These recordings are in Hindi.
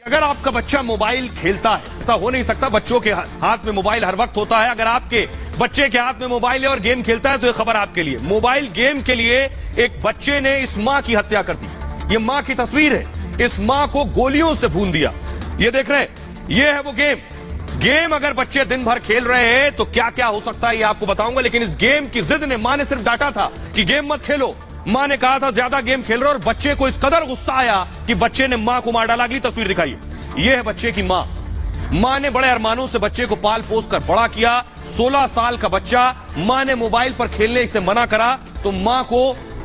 अगर आपका बच्चा मोबाइल खेलता है, ऐसा हो नहीं सकता, बच्चों के हाथ में मोबाइल हर वक्त होता है। अगर आपके बच्चे के हाथ में मोबाइल है और गेम खेलता है तो ये खबर आपके लिए। मोबाइल गेम के लिए एक बच्चे ने इस मां की हत्या कर दी। ये मां की तस्वीर है। इस मां को गोलियों से भून दिया। ये देख रहे हैं, ये है वो गेम। अगर बच्चे दिन भर खेल रहे हैं तो क्या क्या हो सकता है ये आपको बताऊंगा। लेकिन इस गेम की जिद ने, मां ने सिर्फ डांटा था कि गेम मत खेलो। मां ने कहा था ज्यादा गेम खेल रहे हो, और बच्चे को इस कदर गुस्सा आया कि बच्चे ने मां को मार डाला। अगली तस्वीर दिखाइए, यह है बच्चे की मां। मां ने बड़े अरमानों से बच्चे को पाल पोस कर बड़ा किया। 16 साल का बच्चा, मां ने मोबाइल पर खेलने से मना करा तो मां को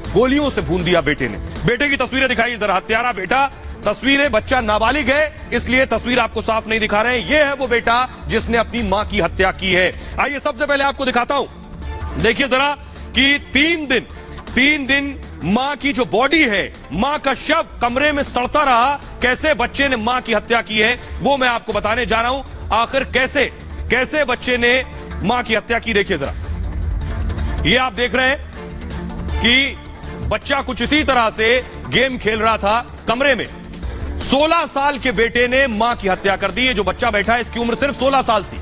गोलियों से भून दिया बेटे ने। बेटे की तस्वीरें दिखाइए जरा, हत्यारा बेटा। तस्वीरें, बच्चा नाबालिग है इसलिए तस्वीर आपको साफ नहीं दिखा रहे हैं। यह है वो बेटा जिसने अपनी मां की हत्या की है। आइए सबसे पहले आपको दिखाता हूं, देखिए जरा कि 3 दिन मां की जो बॉडी है, मां का शव कमरे में सड़ता रहा। कैसे बच्चे ने मां की हत्या की है वो मैं आपको बताने जा रहा हूं। आखिर कैसे बच्चे ने मां की हत्या की, देखिए जरा। ये आप देख रहे हैं कि बच्चा कुछ इसी तरह से गेम खेल रहा था कमरे में। 16 साल के बेटे ने मां की हत्या कर दी है। जो बच्चा बैठा है इसकी उम्र सिर्फ 16 साल थी।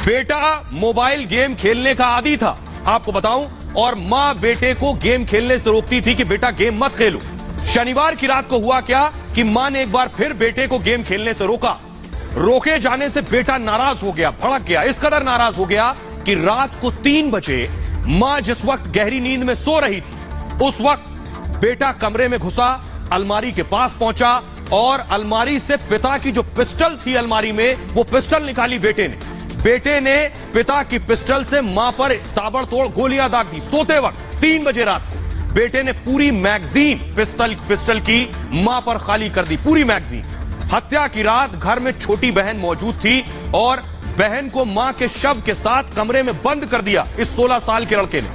बेटा मोबाइल गेम खेलने का आदी था आपको बताऊं, और मां बेटे को गेम खेलने से रोकती थी कि बेटा गेम मत खेलो। शनिवार की रात को हुआ क्या कि मां ने एक बार फिर बेटे को गेम खेलने से रोका। रोके जाने से बेटा नाराज हो गया, भड़क गया। इस कदर नाराज हो गया कि रात को 3 बजे मां जिस वक्त गहरी नींद में सो रही थी, उस वक्त बेटा कमरे में घुसा, अलमारी के पास पहुंचा और अलमारी से पिता की जो पिस्टल थी अलमारी में, वो पिस्टल निकाली बेटे ने। बेटे ने पिता की पिस्टल से मां पर ताबड़तोड़ गोलियां दाग दी। सोते वक्त 3 बजे रात को बेटे ने पूरी मैगजीन पिस्टल की मां पर खाली कर दी, पूरी मैगजीन। हत्या की रात घर में छोटी बहन मौजूद थी और बहन को मां के शव के साथ कमरे में बंद कर दिया इस 16 साल के लड़के ने।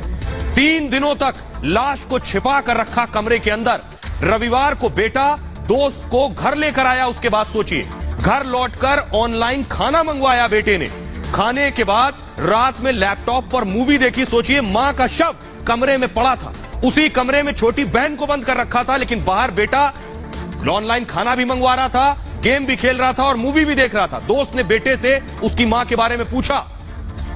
3 दिनों तक लाश को छिपा कर रखा कमरे के अंदर। रविवार को बेटा दोस्त को घर लेकर आया। उसके बाद सोचिए, घर लौटकर ऑनलाइन खाना मंगवाया बेटे ने। खाने के बाद रात में लैपटॉप पर मूवी देखी। सोचिए, मां का शव कमरे में पड़ा था, उसी कमरे में छोटी बहन को बंद कर रखा था, लेकिन बाहर बेटा ऑनलाइन खाना भी मंगवा रहा था, गेम भी खेल रहा था और मूवी भी देख रहा था। दोस्त ने बेटे से उसकी मां के बारे में पूछा,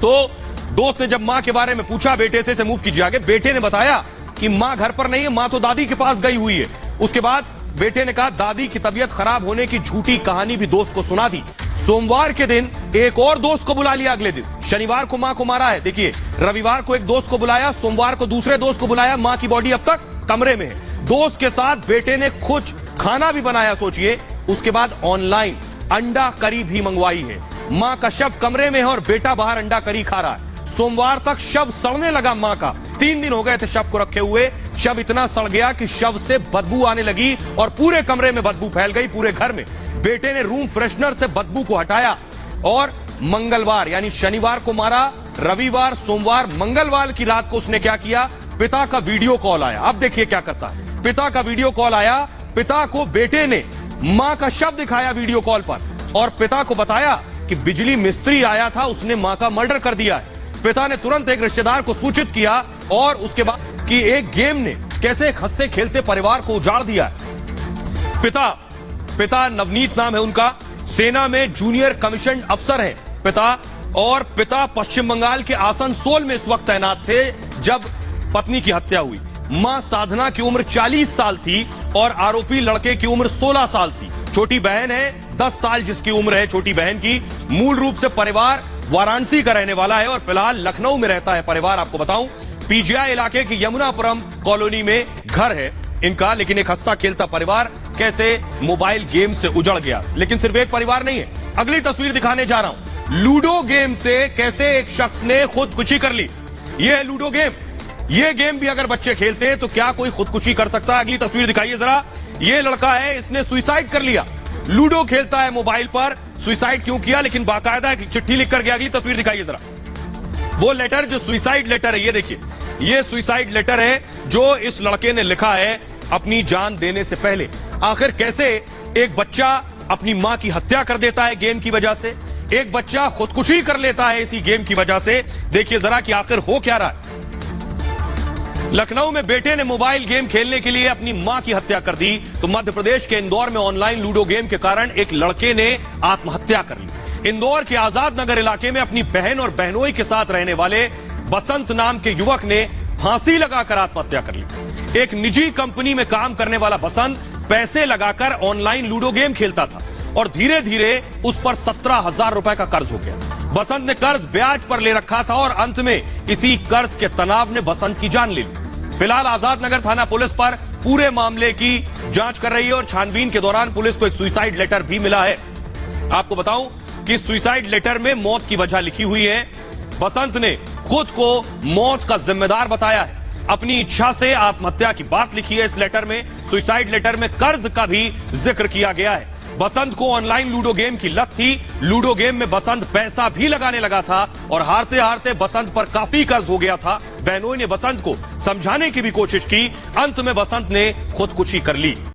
तो दोस्त ने जब मां के बारे में पूछा बेटे से मूव कीजिए आगे, बेटे ने बताया कि मां घर पर नहीं है, मां तो दादी के पास गई हुई है। उसके बाद बेटे ने कहा दादी की तबीयत खराब होने की झूठी कहानी भी दोस्त को सुना दी। सोमवार के दिन एक और दोस्त को बुला लिया। अगले दिन शनिवार को मां को मारा है, देखिए रविवार को एक दोस्त को बुलाया, सोमवार को दूसरे दोस्त को बुलाया। मां की बॉडी अब तक कमरे में है। दोस्त के साथ बेटे ने कुछ खाना भी बनाया, सोचिए। उसके बाद ऑनलाइन अंडा करी भी मंगवाई है। मां का शव कमरे में है और बेटा बाहर अंडा करी खा रहा है। सोमवार तक शव सड़ने लगा मां का। 3 दिन हो गए थे शव को रखे हुए। शव इतना सड़ गया कि शव से बदबू आने लगी और पूरे कमरे में बदबू फैल गई, पूरे घर में। बेटे ने रूम फ्रेशनर से बदबू को हटाया और मंगलवार यानी शनिवार को मारा। रविवार, सोमवार, मंगलवार की रात को उसने क्या किया, पिता का वीडियो कॉल आया। अब देखिए क्या करता है। पिता का वीडियो कॉल आया, पिता को बेटे ने मां का शव दिखाया वीडियो कॉल पर और पिता को बताया कि बिजली मिस्त्री आया था, उसने मां का मर्डर कर दिया है। पिता ने तुरंत एक रिश्तेदार को सूचित किया और उसके बाद कि एक गेम ने कैसे एक हंसते खेलते परिवार को उजाड़ दिया। पिता नवनीत नाम है उनका, सेना में जूनियर कमीशन अफसर है पिता, और पिता पश्चिम बंगाल के आसनसोल में इस वक्त तैनात थे जब पत्नी की हत्या हुई। मां साधना की उम्र 40 साल थी और आरोपी लड़के की उम्र 16 साल थी। छोटी बहन है 10 साल जिसकी उम्र है छोटी बहन की। मूल रूप से परिवार वाराणसी का रहने वाला है और फिलहाल लखनऊ में रहता है परिवार। आपको बताऊं, पीजीआई इलाके की यमुनापुरम कॉलोनी में घर है इनका। लेकिन एक हंसता खेलता परिवार कैसे मोबाइल गेम से उजड़ गया। लेकिन सिर्फ एक परिवार नहीं है, अगली तस्वीर दिखाने जा रहा हूं। लूडो गेम से कैसे एक शख्स ने खुदकुशी कर ली। यह है लूडो गेम। ये गेम भी अगर बच्चे खेलते हैं तो क्या कोई खुदकुशी कर सकता है। अगली तस्वीर दिखाइए जरा। ये लड़का है, इसने सुसाइड कर लिया। लूडो खेलता है मोबाइल पर, सुसाइड क्यों किया, लेकिन बाकायदा एक चिट्ठी लिखकर गया। अगली तस्वीर दिखाइए जरा। वो लेटर जो सुसाइड लेटर है, ये देखिए, ये सुसाइड लेटर है जो इस लड़के ने लिखा है अपनी जान देने से पहले। आखिर कैसे एक बच्चा अपनी मां की हत्या कर देता है गेम की वजह से, एक बच्चा खुदकुशी कर लेता है इसी गेम की वजह से। देखिए जरा कि आखिर हो क्या रहा है। लखनऊ में बेटे ने मोबाइल गेम खेलने के लिए अपनी मां की हत्या कर दी, तो मध्य प्रदेश के इंदौर में ऑनलाइन लूडो गेम के कारण एक लड़के ने आत्महत्या कर ली। इंदौर के आजाद नगर इलाके में अपनी बहन और बहनोई के साथ रहने वाले बसंत नाम के युवक ने फांसी लगाकर आत्महत्या कर ली। एक निजी कंपनी में काम करने वाला बसंत पैसे लगाकर ऑनलाइन लूडो गेम खेलता था और धीरे धीरे उस पर 17,000 रुपए का कर्ज हो गया। बसंत ने कर्ज ब्याज पर ले रखा था और अंत में इसी कर्ज के तनाव ने बसंत की जान ले ली। फिलहाल आजाद नगर थाना पुलिस पर पूरे मामले की जांच कर रही है और छानबीन के दौरान पुलिस को एक सुसाइड लेटर भी मिला है। आपको बताऊं कि सुसाइड लेटर में मौत की वजह लिखी हुई है। बसंत ने खुद को मौत का जिम्मेदार बताया है। अपनी इच्छा से आत्महत्या की बात लिखी है इस लेटर में। सुसाइड लेटर में कर्ज का भी जिक्र किया गया है। बसंत को ऑनलाइन लूडो गेम की लत थी। लूडो गेम में बसंत पैसा भी लगाने लगा था और हारते हारते बसंत पर काफी कर्ज हो गया था। बहनोई ने बसंत को समझाने की भी कोशिश की। अंत में बसंत ने खुदकुशी कर ली।